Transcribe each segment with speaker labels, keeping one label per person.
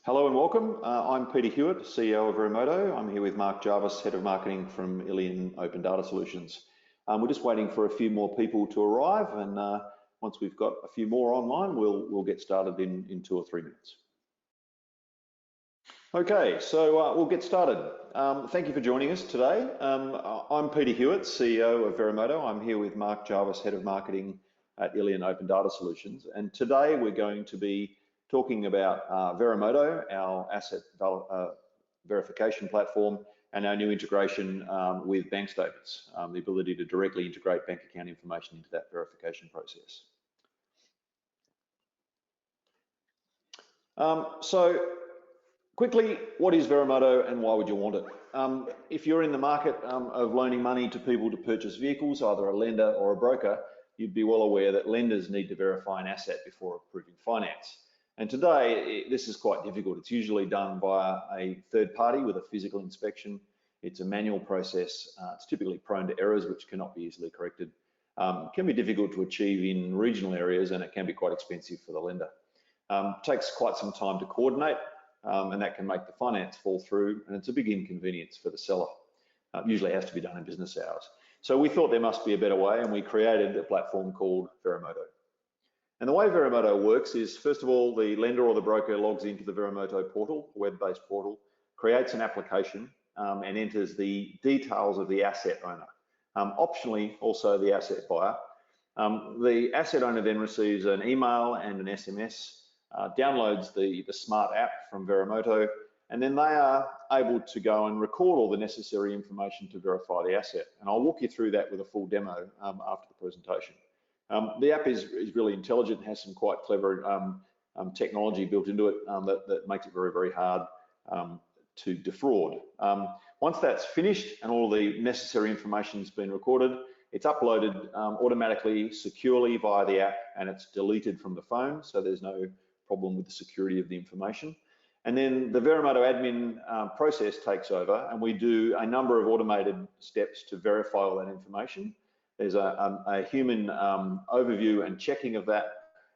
Speaker 1: Hello and welcome. I'm Peter Hewitt, CEO of Verimoto. I'm here with Mark Jarvis, Head of Marketing from Illion Open Data Solutions. We're just waiting for a few more people to arrive, and once we've got a few more online, we'll get started in 2 or 3 minutes. Okay, so we'll get started. Thank you for joining us today. I'm Peter Hewitt, CEO of Verimoto. I'm here with Mark Jarvis, Head of Marketing at Illion Open Data Solutions, and today we're going to be talking about Verimoto, our asset verification platform, and our new integration with bank statements, the ability to directly integrate bank account information into that verification process. So quickly, what is Verimoto and why would you want it? If you're in the market of loaning money to people to purchase vehicles, either a lender or a broker, you'd be well aware that lenders need to verify an asset before approving finance. And today, this is quite difficult. It's usually done via a third party with a physical inspection. It's a manual process. It's typically prone to errors which cannot be easily corrected. It can be difficult to achieve in regional areas, and it can be quite expensive for the lender. It takes quite some time to coordinate, and that can make the finance fall through, and it's a big inconvenience for the seller. It usually has to be done in business hours. So we thought there must be a better way, and we created a platform called Verimoto. And the way Verimoto works is, first of all, the lender or the broker logs into the Verimoto portal, web-based portal, creates an application, and enters the details of the asset owner. Optionally, also the asset buyer. The asset owner then receives an email and an SMS, downloads the smart app from Verimoto, and then they are able to go and record all the necessary information to verify the asset. And I'll walk you through that with a full demo after the presentation. The app is really intelligent, has some quite clever technology built into it that makes it very, very hard to defraud. Once that's finished and all the necessary information has been recorded, it's uploaded automatically, securely via the app, and it's deleted from the phone, so there's no problem with the security of the information. And then the Verimoto admin process takes over, and we do a number of automated steps to verify all that information. There's a human overview and checking of that,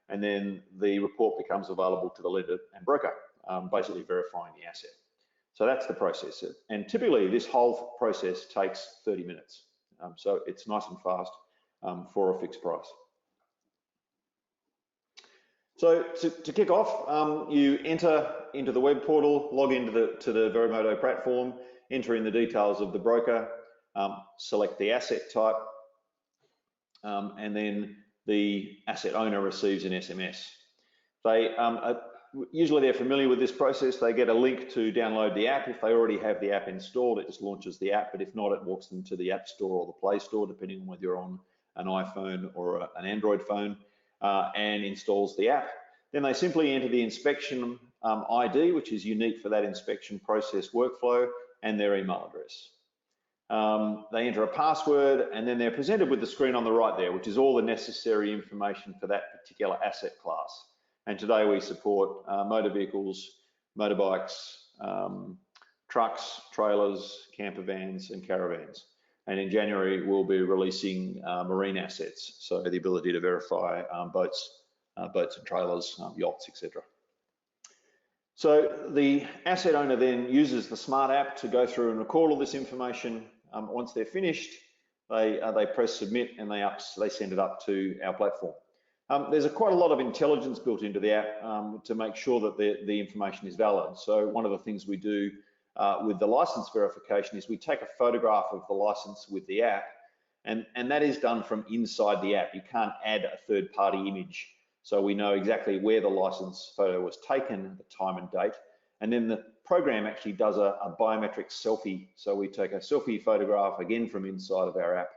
Speaker 1: and then the report becomes available to the lender and broker, basically verifying the asset. So that's the process. And typically this whole process takes 30 minutes. So it's nice and fast for a fixed price. So to kick off, you enter into the web portal, log into the Verimoto platform, enter in the details of the broker, select the asset type, and then the asset owner receives an SMS. Usually they're familiar with this process. They get a link to download the app. If they already have the app installed, it just launches the app, but if not, it walks them to the App Store or the Play Store, depending on whether you're on an iPhone or an Android phone, and installs the app. Then they simply enter the inspection ID, which is unique for that inspection process workflow, and their email address. They enter a password, and then they're presented with the screen on the right there, which is all the necessary information for that particular asset class. And today we support motor vehicles, motorbikes, trucks, trailers, camper vans, and caravans. And in January, we'll be releasing marine assets, so the ability to verify boats and trailers, yachts, etc. So the asset owner then uses the smart app to go through and record all this information. Once they're finished, they press submit, and they send it up to our platform. There's quite a lot of intelligence built into the app to make sure that the information is valid. So one of the things we do with the license verification is we take a photograph of the license with the app, and that is done from inside the app. You can't add a third-party image. So we know exactly where the license photo was taken, the time and date, and then the program actually does a biometric selfie. So we take a selfie photograph again from inside of our app,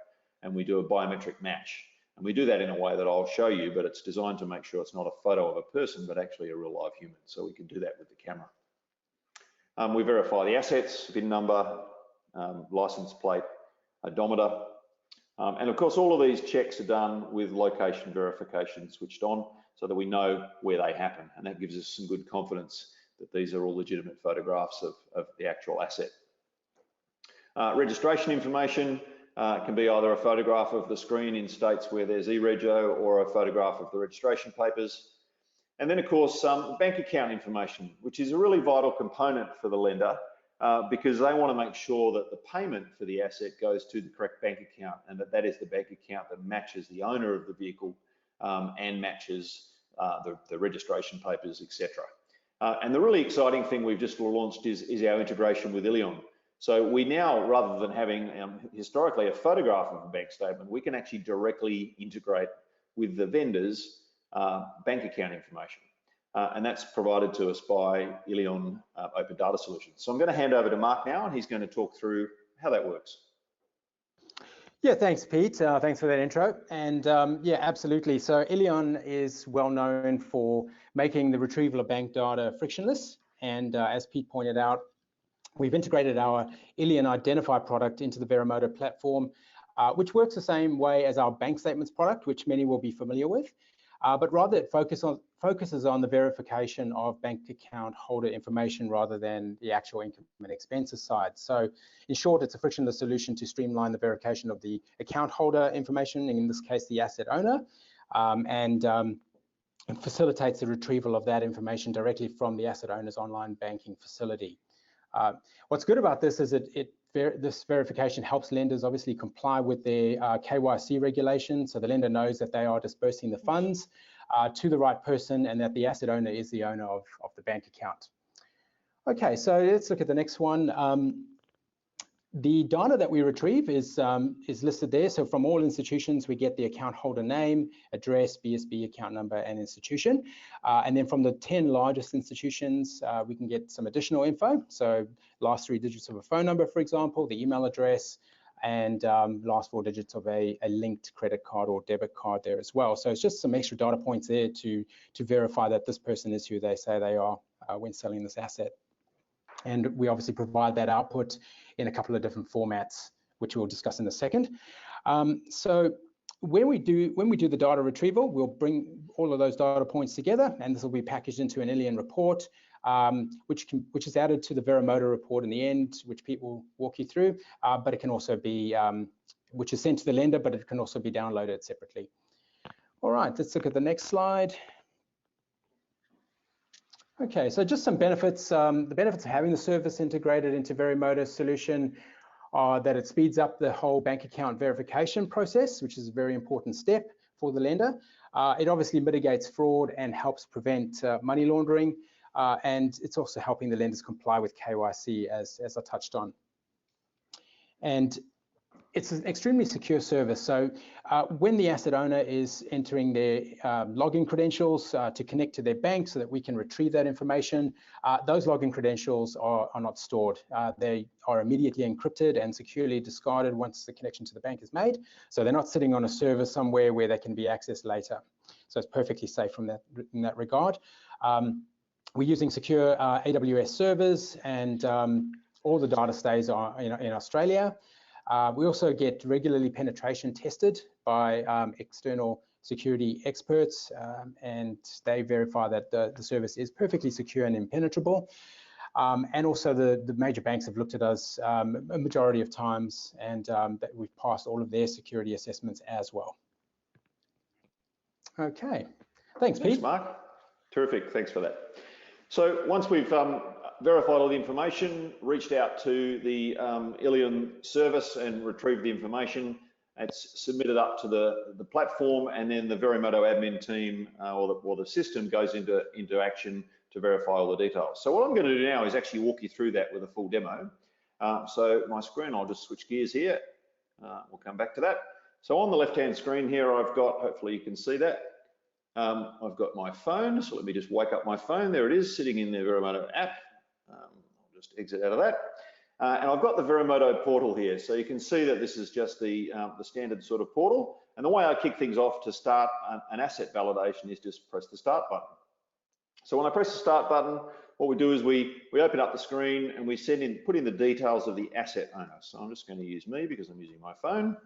Speaker 1: and we do a biometric match. And we do that in a way that I'll show you, but it's designed to make sure it's not a photo of a person, but actually a real live human. So we can do that with the camera. We verify the assets, VIN number, license plate, odometer. And of course, all of these checks are done with location verification switched on so that we know where they happen. And that gives us some good confidence that these are all legitimate photographs of the actual asset. Registration information can be either a photograph of the screen in states where there's e-rego or a photograph of the registration papers. And then, of course, bank account information, which is a really vital component for the lender because they want to make sure that the payment for the asset goes to the correct bank account and that is the bank account that matches the owner of the vehicle and matches the registration papers, etc. And the really exciting thing we've just launched is our integration with illion. So we now, rather than having historically a photograph of a bank statement, we can actually directly integrate with the vendor's bank account information. And that's provided to us by illion Open Data Solutions. So I'm going to hand over to Mark now, and he's going to talk through how that works.
Speaker 2: Yeah, thanks, Pete. Thanks for that intro. And yeah, absolutely. So illion is well known for making the retrieval of bank data frictionless. And as Pete pointed out, we've integrated our illion Identify product into the Verimoto platform, which works the same way as our bank statements product, which many will be familiar with. But rather it focuses on the verification of bank account holder information rather than the actual income and expenses side. So in short, it's a frictionless solution to streamline the verification of the account holder information, in this case, the asset owner, and facilitates the retrieval of that information directly from the asset owner's online banking facility. What's good about this is this verification helps lenders obviously comply with their KYC regulation, so the lender knows that they are dispersing the funds to the right person and that the asset owner is the owner of the bank account. Okay, so let's look at the next one. The data that we retrieve is listed there. So from all institutions, we get the account holder name, address, BSB account number, and institution. And then from the 10 largest institutions, we can get some additional info. So last 3 digits of a phone number, for example, the email address, and last 4 digits of a linked credit card or debit card there as well. So it's just some extra data points there to verify that this person is who they say they are when selling this asset. And we obviously provide that output in a couple of different formats, which we'll discuss in a second. So when we do the data retrieval, we'll bring all of those data points together, and this will be packaged into an illion report, which is added to the Verimoto report in the end, which Pete will walk you through. But it can also be, which is sent to the lender, but it can also be downloaded separately. All right, let's look at the next slide. Okay, so just some benefits. The benefits of having the service integrated into Verimoto's solution are that it speeds up the whole bank account verification process, which is a very important step for the lender. It obviously mitigates fraud and helps prevent money laundering, and it's also helping the lenders comply with KYC, as I touched on. And it's an extremely secure service. So when the asset owner is entering their login credentials to connect to their bank so that we can retrieve that information, those login credentials are not stored. They are immediately encrypted and securely discarded once the connection to the bank is made. So they're not sitting on a server somewhere where they can be accessed later. So it's perfectly safe from in that regard. We're using secure AWS servers, and all the data stays in Australia. We also get regularly penetration tested by external security experts, and they verify that the service is perfectly secure and impenetrable. And also the major banks have looked at us a majority of times, and that we've passed all of their security assessments as well. Okay, thanks, Pete.
Speaker 1: Thanks, Mark. Terrific, thanks for that. So once we've verified all the information, reached out to the illion service and retrieved the information, it's submitted up to the platform, and then the Verimoto admin team or the system goes into action to verify all the details. So what I'm going to do now is actually walk you through that with a full demo. So my screen, I'll just switch gears here. We'll come back to that. So on the left-hand screen here, I've got, hopefully you can see that, I've got my phone. So let me just wake up my phone. There it is, sitting in the Verimoto app. I'll just exit out of that. And I've got the Verimoto portal here. So you can see that this is just the standard sort of portal. And the way I kick things off to start an asset validation is just press the start button. So when I press the start button, what we do is we open up the screen and we put in the details of the asset owner. So I'm just going to use me because I'm using my phone.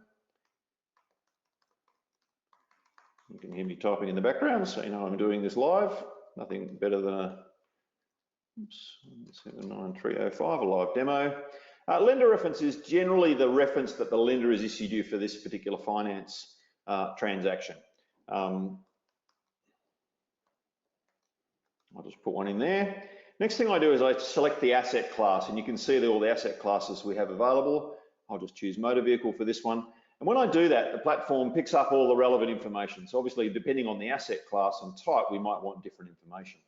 Speaker 1: You can hear me typing in the background, so you know I'm doing this live. Nothing better than a 79305, a live demo. Lender reference is generally the reference that the lender has issued you for this particular finance transaction. I'll just put one in there. Next thing I do is I select the asset class, and you can see all the asset classes we have available. I'll just choose motor vehicle for this one. And when I do that, the platform picks up all the relevant information. So obviously, depending on the asset class and type, we might want different information.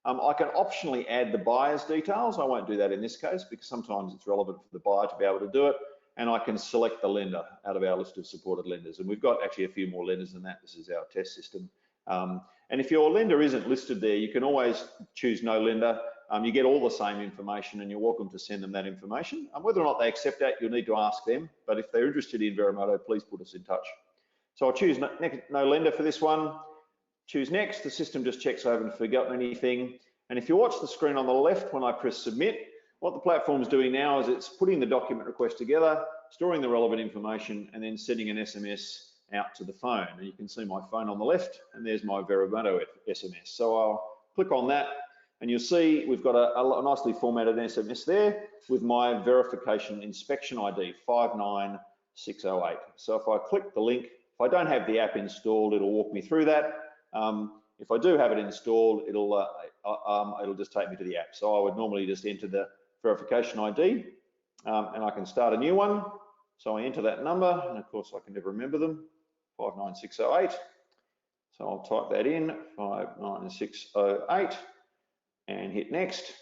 Speaker 1: I can optionally add the buyer's details. I won't do that in this case because sometimes it's relevant for the buyer to be able to do it. And I can select the lender out of our list of supported lenders. And we've got actually a few more lenders than that. This is our test system. And if your lender isn't listed there, you can always choose no lender. You get all the same information and you're welcome to send them that information. Whether or not they accept that, you'll need to ask them. But if they're interested in Verimoto, please put us in touch. So I'll choose no lender for this one. Choose next. The system just checks I haven't forgotten anything. And if you watch the screen on the left when I press submit, what the platform's doing now is it's putting the document request together, storing the relevant information, and then sending an SMS out to the phone. And you can see my phone on the left, and there's my Verimoto SMS. So I'll click on that, and you'll see we've got a nicely formatted SMS there with my verification inspection ID, 59608. So if I click the link, if I don't have the app installed, it'll walk me through that. If I do have it installed, it'll just take me to the app. So I would normally just enter the verification ID, and I can start a new one. So I enter that number, and of course I can never remember them, 59608. So I'll type that in, 59608, and hit next.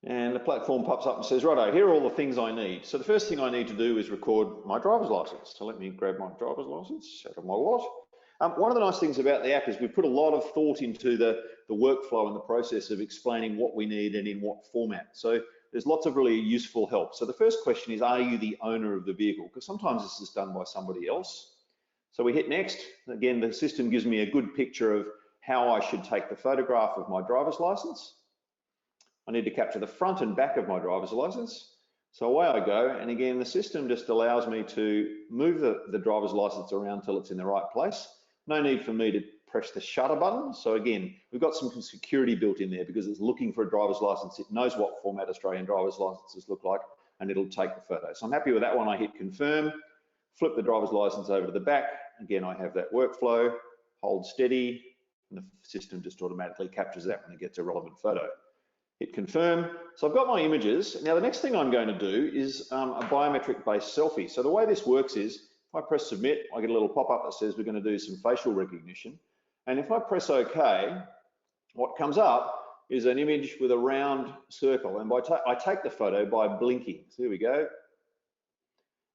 Speaker 1: And the platform pops up and says, righto, here are all the things I need. So the first thing I need to do is record my driver's license. So let me grab my driver's license out of my wallet. One of the nice things about the app is we put a lot of thought into the workflow and the process of explaining what we need and in what format. So there's lots of really useful help. So the first question is, are you the owner of the vehicle? Because sometimes this is done by somebody else. So we hit next. Again, the system gives me a good picture of how I should take the photograph of my driver's license. I need to capture the front and back of my driver's license. So away I go. And again, the system just allows me to move the driver's license around till it's in the right place. No need for me to press the shutter button. So again, we've got some security built in there because it's looking for a driver's license. It knows what format Australian driver's licenses look like, and it'll take the photo. So I'm happy with that one. I hit confirm, flip the driver's license over to the back. Again, I have that workflow, hold steady, and the system just automatically captures that when it gets a relevant photo. Hit confirm. So I've got my images. Now the next thing I'm going to do is a biometric-based selfie. So the way this works is, if I press submit, I get a little pop-up that says we're going to do some facial recognition. And if I press OK, what comes up is an image with a round circle. And I take the photo by blinking. So here we go.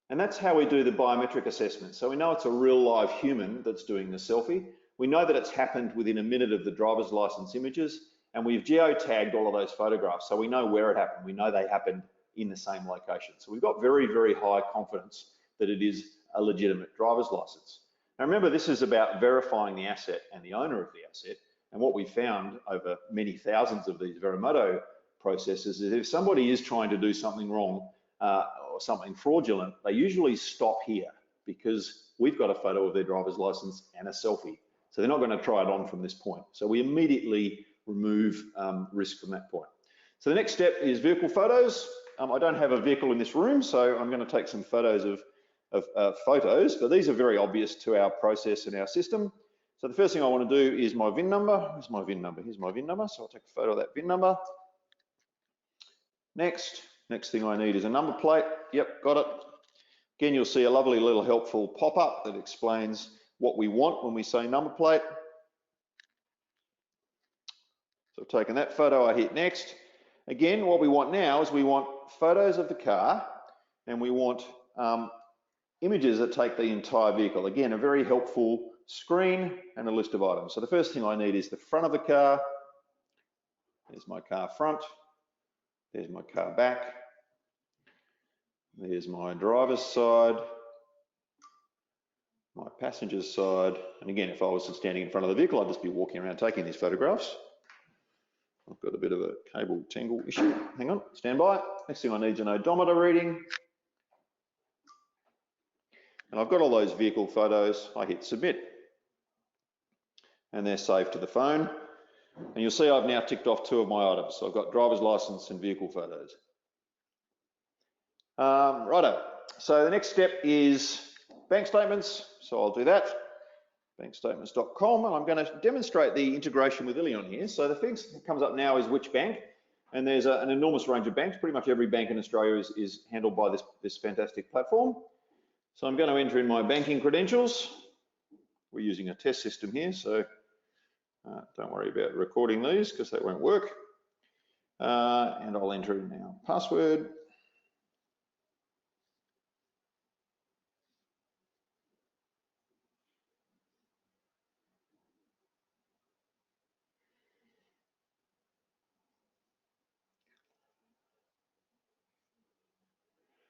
Speaker 1: And that's how we do the biometric assessment. So we know it's a real live human that's doing the selfie. We know that it's happened within a minute of the driver's license images. And we've geotagged all of those photographs. So we know where it happened. We know they happened in the same location. So we've got very, very high confidence that it is a legitimate driver's license. Now remember, this is about verifying the asset and the owner of the asset. And what we found over many thousands of these Verimoto processes is if somebody is trying to do something wrong or something fraudulent, they usually stop here because we've got a photo of their driver's license and a selfie. So they're not going to try it on from this point. So we immediately remove risk from that point. So the next step is vehicle photos. I don't have a vehicle in this room, so I'm going to take some photos of photos, but these are very obvious to our process and our system. So the first thing I want to do is my VIN number. Where's my VIN number? Here's my VIN number. So I'll take a photo of that VIN number. Next thing I need is a number plate. Yep, got it. Again, you'll see a lovely little helpful pop-up that explains what we want when we say number plate. So I've taken that photo, I hit next. Again, what we want now is we want photos of the car and we want images that take the entire vehicle. Again, a very helpful screen and a list of items. So the first thing I need is the front of the car. There's my car front. There's my car back. There's my driver's side, my passenger's side. And again, if I was standing in front of the vehicle, I'd just be walking around taking these photographs. I've got a bit of a cable tangle issue. Hang on, stand by. Next thing I need is an odometer reading. And I've got all those vehicle photos. I hit submit. And they're saved to the phone. And you'll see I've now ticked off 2 of my items. So I've got driver's license and vehicle photos. Righto. So the next step is bank statements. So I'll do that. bankstatements.com, and I'm going to demonstrate the integration with illion here. So the thing that comes up now is which bank, and there's an enormous range of banks. Pretty much every bank in Australia is handled by this fantastic platform. So I'm going to enter in my banking credentials. We're using a test system here, so don't worry about recording these because that won't work. And I'll enter in now password.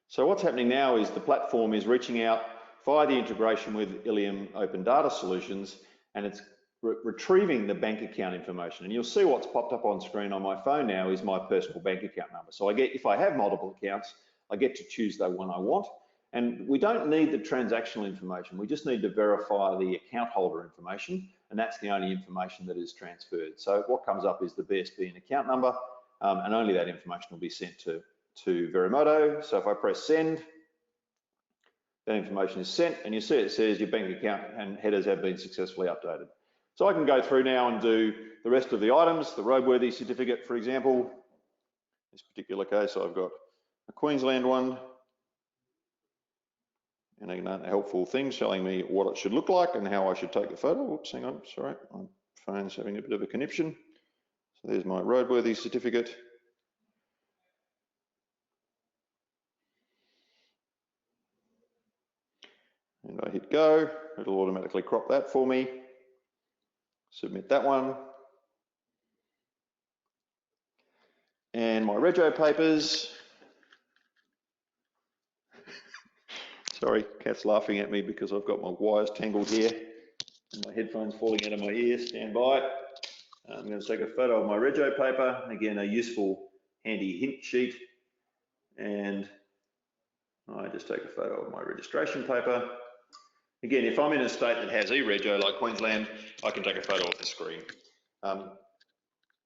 Speaker 1: So what's happening now is the platform is reaching out via the integration with illion Open Data Solutions, and it's retrieving the bank account information. And you'll see what's popped up on screen on my phone now is my personal bank account number. So if I have multiple accounts, I get to choose the one I want. And we don't need the transactional information. We just need to verify the account holder information, and that's the only information that is transferred. So what comes up is the BSB and account number, and only that information will be sent to Verimoto. So if I press send, that information is sent, and you see it says your bank account and headers have been successfully updated. So I can go through now and do the rest of the items. The roadworthy certificate, for example, in this particular case, I've got a Queensland one, and a helpful thing showing me what it should look like and how I should take the photo. Whoops, hang on, sorry, my phone's having a bit of a conniption. So there's my roadworthy certificate. And I hit go, it'll automatically crop that for me. Submit that one. And my rego papers. Sorry, cat's laughing at me because I've got my wires tangled here and my headphones falling out of my ear. Stand by. I'm going to take a photo of my rego paper. Again, a useful, handy hint sheet. And I just take a photo of my registration paper. Again, if I'm in a state that has e-rego like Queensland, I can take a photo of the screen. And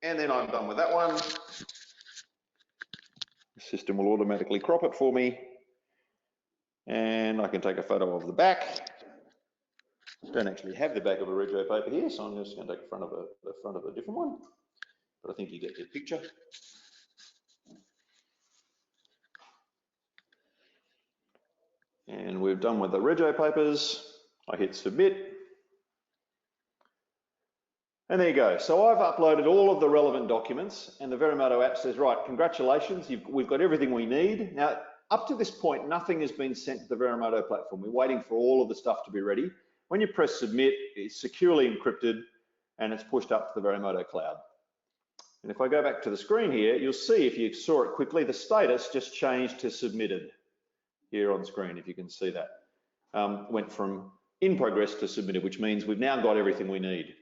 Speaker 1: then I'm done with that one. The system will automatically crop it for me. And I can take a photo of the back. I don't actually have the back of a rego paper here, so I'm just going to take the front of a different one. But I think you get the picture. And we're done with the rego papers. I hit submit. And there you go. So I've uploaded all of the relevant documents, and the Verimoto app says, right, congratulations, we've got everything we need. Now, up to this point, nothing has been sent to the Verimoto platform. We're waiting for all of the stuff to be ready. When you press submit, it's securely encrypted, and it's pushed up to the Verimoto cloud. And if I go back to the screen here, you'll see, if you saw it quickly, the status just changed to submitted here on screen, if you can see that. Went from in progress to submitted, which means we've now got everything we need.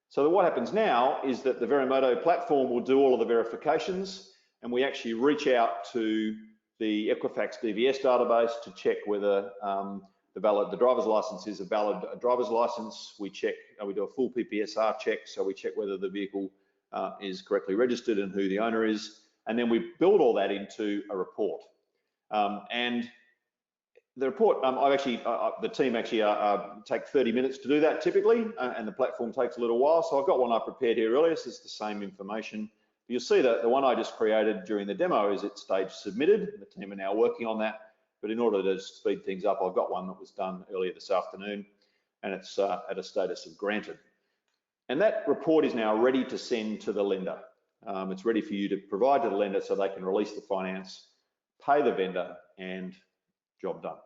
Speaker 1: So what happens now is that the Verimoto platform will do all of the verifications, and we actually reach out to the Equifax DVS database to check whether the driver's license is a valid driver's license. We check, we do a full PPSR check, so we check whether the vehicle is correctly registered and who the owner is, and then we build all that into a report. And the report, the team actually take 30 minutes to do that typically, and the platform takes a little while. So I've got one I prepared here earlier, so it's the same information. You'll see that the one I just created during the demo is at stage submitted. The team are now working on that, but in order to speed things up, I've got one that was done earlier this afternoon, and it's at a status of granted. And that report is now ready to send to the lender. It's ready for you to provide to the lender so they can release the finance, pay the vendor, and job done.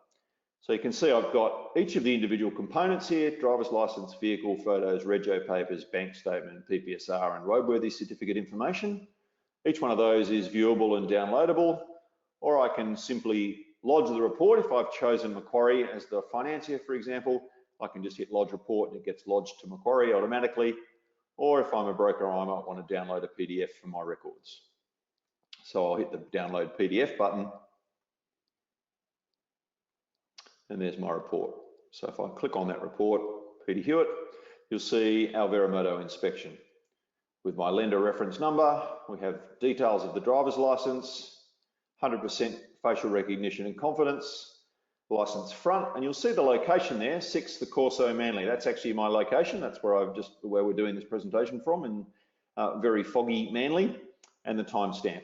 Speaker 1: So you can see I've got each of the individual components here: driver's license, vehicle photos, rego papers, bank statement, PPSR, and roadworthy certificate information. Each one of those is viewable and downloadable, or I can simply lodge the report. If I've chosen Macquarie as the financier, for example, I can just hit lodge report and it gets lodged to Macquarie automatically. Or if I'm a broker, I might want to download a PDF from my records. So I'll hit the download PDF button, and there's my report. So if I click on that report, Peter Hewitt, you'll see our Verimoto inspection. With my lender reference number, we have details of the driver's license, 100% facial recognition and confidence, license front, and you'll see the location there, 6 the Corso Manly. That's actually my location. That's where we're doing this presentation from, in very foggy Manly, and the timestamp,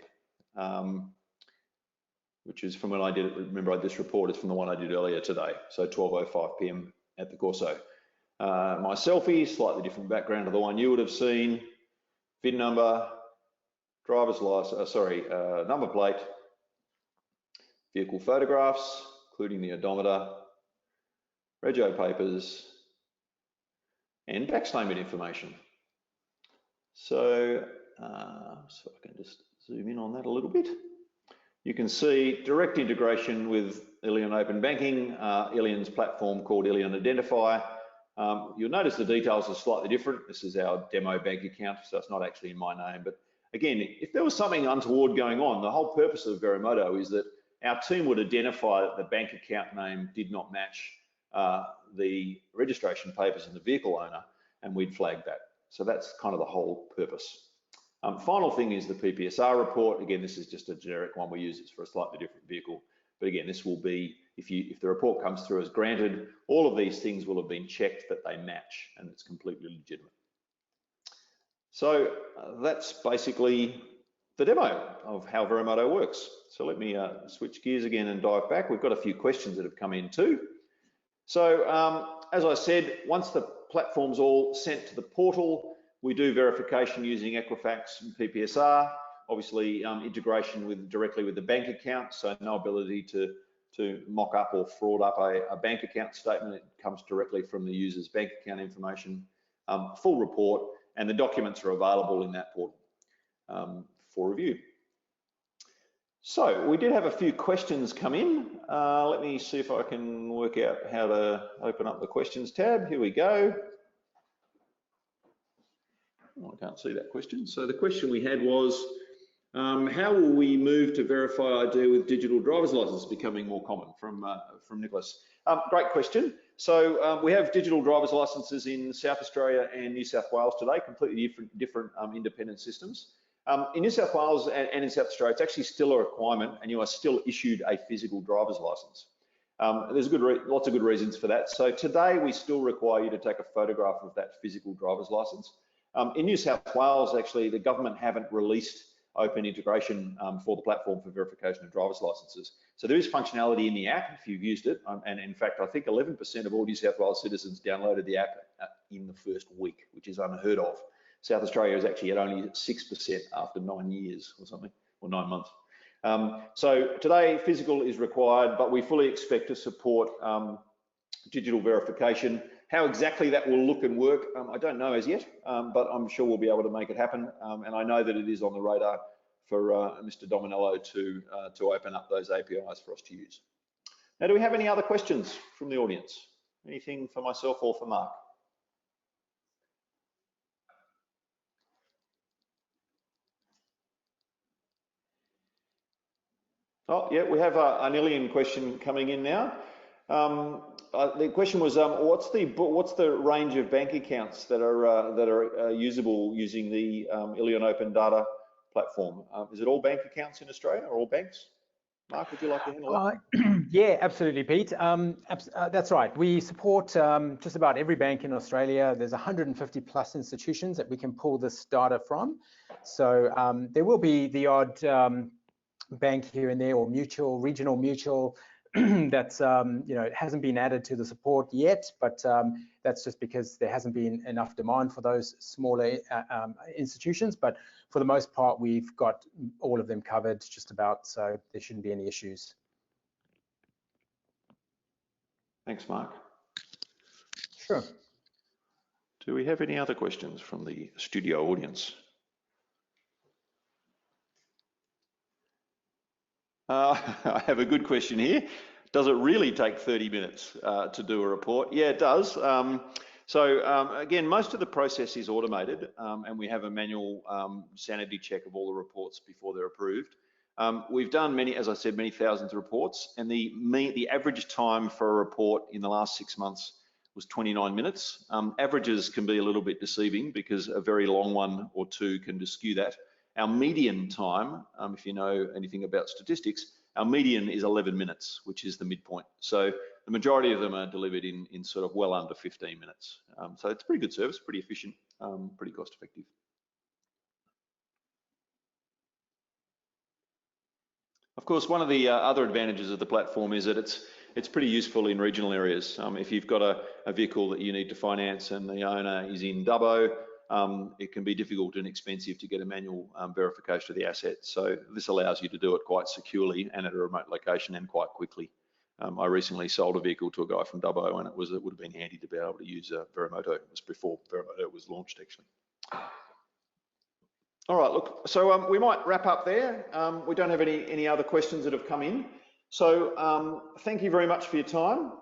Speaker 1: which is from when I did it. Remember, this report is from the one I did earlier today, so 12:05 p.m. at the Corso. My selfie, slightly different background to the one you would have seen. VIN number, driver's license, number plate, vehicle photographs, including the odometer, rego papers, and back statement information. So I can just zoom in on that a little bit. You can see direct integration with Illion Open Banking, Illion's platform called Illion Identify. You'll notice the details are slightly different. This is our demo bank account, so it's not actually in my name. But again, if there was something untoward going on, the whole purpose of Verimoto is that our team would identify that the bank account name did not match the registration papers and the vehicle owner, and we'd flag that. So that's kind of the whole purpose. Final thing is the PPSR report. Again, this is just a generic one we use. It's for a slightly different vehicle. But again, this will be, if the report comes through as granted, all of these things will have been checked that they match, and it's completely legitimate. So that's basically the demo of how Verimoto works. So let me switch gears again and dive back. We've got a few questions that have come in too. So as I said, once the platform's all sent to the portal, we do verification using Equifax and PPSR. Obviously, integration directly with the bank account, so no ability to mock up or fraud up a bank account statement. It comes directly from the user's bank account information. Full report, and the documents are available in that portal for review. So we did have a few questions come in. Let me see if I can work out how to open up the questions tab. Here we go. Oh, I can't see that question. So the question we had was, how will we move to verify ID with digital driver's license becoming more common, from Nicholas? Great question. So we have digital driver's licenses in South Australia and New South Wales today, completely different independent systems. In New South Wales and in South Australia, it's actually still a requirement, and you are still issued a physical driver's license. There's lots of good reasons for that. So today we still require you to take a photograph of that physical driver's license. In New South Wales, actually, the government haven't released open integration for the platform for verification of driver's licenses. So there is functionality in the app if you've used it. And in fact, I think 11% of all New South Wales citizens downloaded the app in the first week, which is unheard of. South Australia is actually at only 6% after 9 years or something, or 9 months. So today, physical is required, but we fully expect to support digital verification. How exactly that will look and work, I don't know as yet, but I'm sure we'll be able to make it happen. And I know that it is on the radar for Mr. Dominello to open up those APIs for us to use. Now, do we have any other questions from the audience? Anything for myself or for Mark? Oh, yeah, we have an Illion question coming in now. The question was, what's the range of bank accounts that are usable using the Illion Open Data platform? Is it all bank accounts in Australia, or all banks? Mark, would you like to handle that?
Speaker 2: Yeah, absolutely, Pete. That's right. We support just about every bank in Australia. There's 150 plus institutions that we can pull this data from. So there will be the odd bank here and there, or regional mutual that's hasn't been added to the support yet, but that's just because there hasn't been enough demand for those smaller institutions. But for the most part, we've got all of them covered just about, so there shouldn't be any issues.
Speaker 1: Thanks, Mark.
Speaker 2: Sure.
Speaker 1: Do we have any other questions from the studio audience? I have a good question here. Does it really take 30 minutes to do a report? Yeah, it does. Again, most of the process is automated, and we have a manual sanity check of all the reports before they're approved. We've done as I said, many thousands of reports, and the average time for a report in the last 6 months was 29 minutes. Averages can be a little bit deceiving because a very long one or two can skew that. Our median time, if you know anything about statistics, Our median is 11 minutes, which is the midpoint. So the majority of them are delivered in sort of well under 15 minutes. So it's a pretty good service, pretty efficient, pretty cost effective. Of course, one of the other advantages of the platform is that it's pretty useful in regional areas. If you've got a vehicle that you need to finance and the owner is in Dubbo, it can be difficult and expensive to get a manual verification of the asset. So this allows you to do it quite securely and at a remote location and quite quickly. I recently sold a vehicle to a guy from Dubbo, and it would have been handy to be able to use Verimoto. It was before Verimoto was launched, actually. All right, look, so we might wrap up there. We don't have any other questions that have come in. So thank you very much for your time.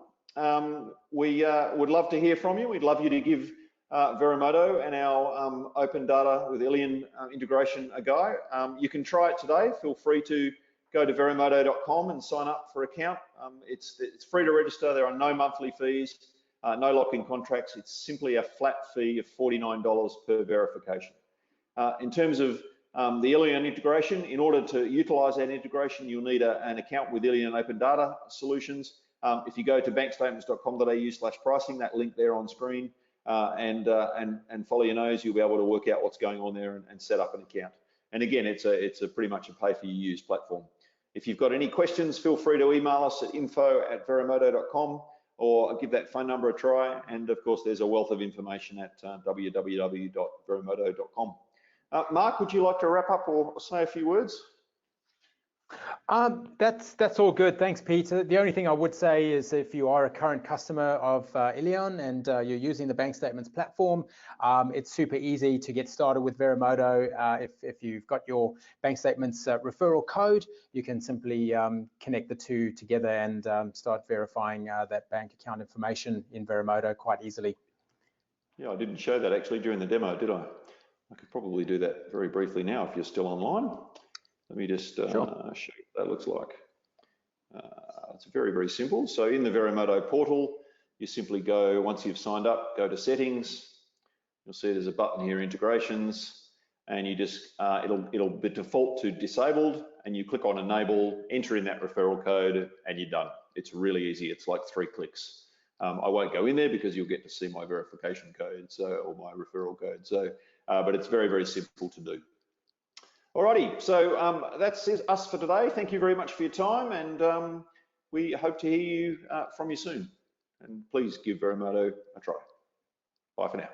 Speaker 1: We would love to hear from you. We'd love you to give Verimoto and our open data with illion integration a go. You can try it today. Feel free to go to verimoto.com and sign up for an account. It's free to register. There are no monthly fees, no lock-in contracts. It's simply a flat fee of $49 per verification. In terms of the illion integration, in order to utilize that integration, you'll need an account with illion open data solutions. If you go to bankstatements.com.au/pricing, that link there on screen, and follow your nose, you'll be able to work out what's going on there and set up an account. And again, it's a pretty much a pay-for-use platform. If you've got any questions, feel free to email us at info@verimoto.com or give that phone number a try. And of course, there's a wealth of information at www.verimoto.com. Mark, would you like to wrap up or say a few words?
Speaker 2: That's all good. Thanks, Peter. The only thing I would say is if you are a current customer of illion and you're using the bank statements platform, it's super easy to get started with Verimoto. If you've got your bank statements referral code, you can simply connect the two together and start verifying that bank account information in Verimoto quite easily.
Speaker 1: Yeah, I didn't show that actually during the demo, did I? I could probably do that very briefly now if you're still online. Let me just show you what that looks like. It's very, very simple. So in the Verimoto portal, you simply go, once you've signed up, go to settings. You'll see there's a button here, integrations, and you just, it'll be default to disabled, and you click on enable, enter in that referral code, and you're done. It's really easy. It's like 3 clicks. I won't go in there because you'll get to see my verification code, or my referral code. So, but it's very, very simple to do. Alrighty, so that's us for today. Thank you very much for your time, and we hope to hear you from you soon. And please give Verimoto a try. Bye for now.